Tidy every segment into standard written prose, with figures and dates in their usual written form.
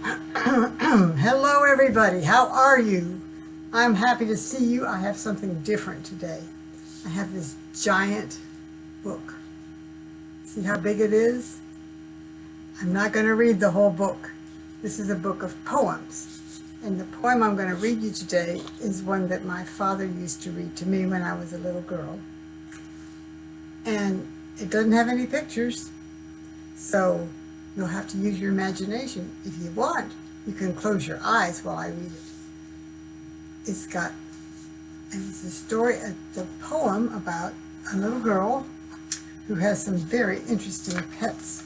Hello everybody, how are you? I'm happy to see you. I have something different today. I have this giant book. See how big it is? I'm not going to read the whole book. This is a book of poems. And the poem I'm going to read you today is one that my father used to read to me when I was a little girl. And it doesn't have any pictures, so you'll have to use your imagination. If you want, you can close your eyes while I read it. It's a story, the poem about a little girl who has some very interesting pets.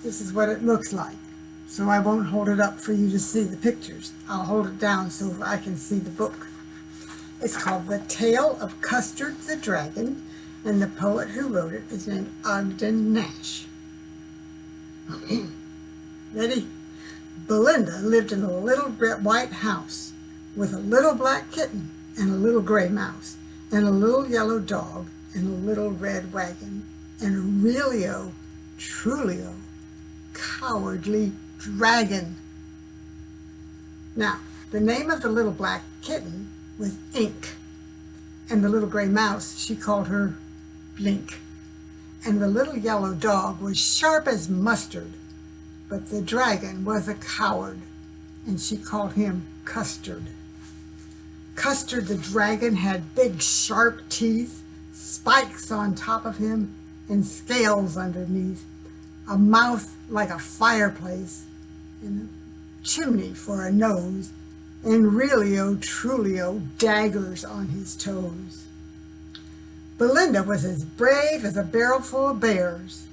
This is what it looks like. So I won't hold it up for you to see the pictures. I'll hold it down so I can see the book. It's called The Tale of Custard the Dragon, and the poet who wrote it is named Ogden Nash. Ready? Belinda lived in a little white house with a little black kitten and a little gray mouse and a little yellow dog and a little red wagon and a realio, trulio, cowardly dragon. Now, the name of the little black kitten was Ink, and the little gray mouse, she called her Blink, and the little yellow dog was sharp as mustard, but the dragon was a coward, and she called him Custard. Custard the dragon had big sharp teeth, spikes on top of him, and scales underneath, a mouth like a fireplace, and a chimney for a nose, and realio trulio daggers on his toes. Belinda was as brave as a barrel full of bears,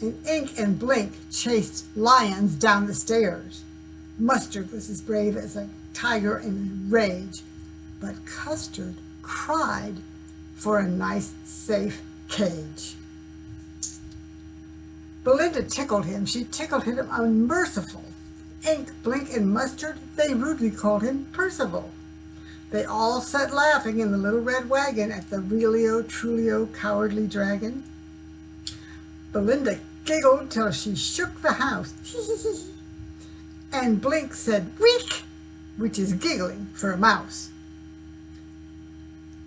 and Ink and Blink chased lions down the stairs. Mustard was as brave as a tiger in a rage, but Custard cried for a nice, safe cage. Belinda tickled him. She tickled him unmerciful. Ink, Blink, and Mustard, they rudely called him Percival. They all sat laughing in the little red wagon at the realio, trulio, cowardly dragon. Belinda giggled till she shook the house. And Blink said, "Week," which is giggling for a mouse.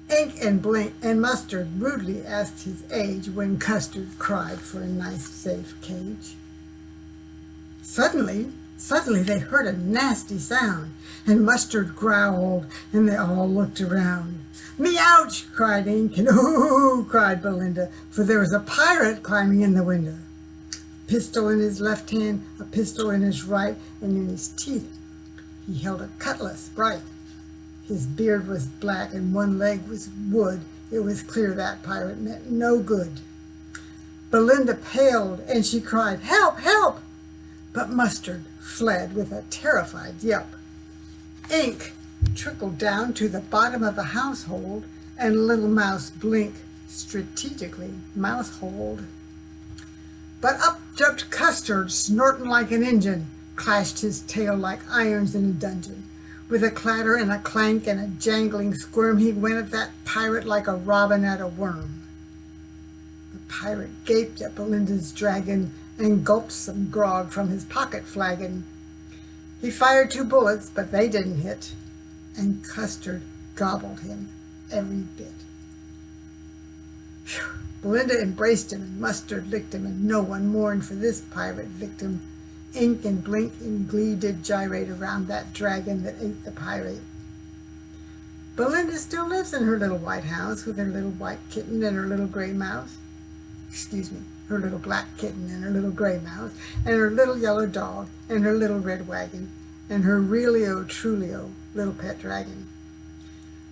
Ink and Blink and Mustard rudely asked his age when Custard cried for a nice, safe cage. Suddenly they heard a nasty sound, and Mustard growled, and they all looked around. "Me-ouch!" cried Ink, and "Ooh!" cried Belinda, for there was a pirate climbing in the window. A pistol in his left hand, a pistol in his right, and in his teeth he held a cutlass bright. His beard was black, and one leg was wood. It was clear that pirate meant no good. Belinda paled, and she cried, "Help! Help!" But Mustard fled with a terrified yelp. Ink trickled down to the bottom of the household, and little mouse Blink strategically mouse-holed. But up jumped Custard, snorting like an engine, clashed his tail like irons in a dungeon. With a clatter and a clank and a jangling squirm, he went at that pirate like a robin at a worm. The pirate gaped at Belinda's dragon and gulped some grog from his pocket flagon. He fired 2 bullets, but they didn't hit, and Custard gobbled him every bit. Whew. Belinda embraced him, and Mustard licked him, and no one mourned for this pirate victim. Ink and Blink in glee did gyrate around that dragon that ate the pirate. Belinda still lives in her little white house with her little white kitten and her little gray mouse. Excuse me, her little black kitten and her little gray mouse, and her little yellow dog, and her little red wagon, and her realio trulio little pet dragon.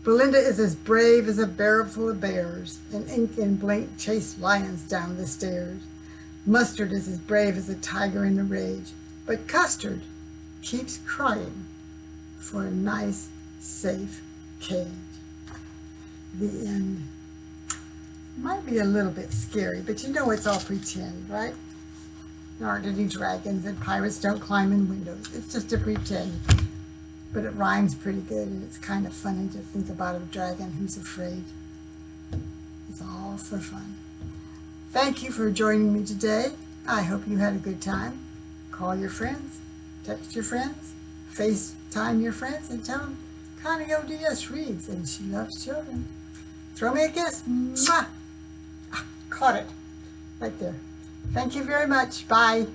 Belinda is as brave as a barrel full of bears, and Ink and Blink chase lions down the stairs. Mustard is as brave as a tiger in a rage, but Custard keeps crying for a nice, safe cage. The end. Might be a little bit scary, but you know it's all pretend, right? There aren't any dragons, and pirates don't climb in windows. It's just a pretend. But it rhymes pretty good, and it's kind of funny to think about a dragon who's afraid. It's all for fun. Thank you for joining me today. I hope you had a good time. Call your friends, text your friends, FaceTime your friends, and tell them Connie ODS reads and she loves children. Throw me a kiss. Mwah! Caught it right there. Thank you very much. Bye.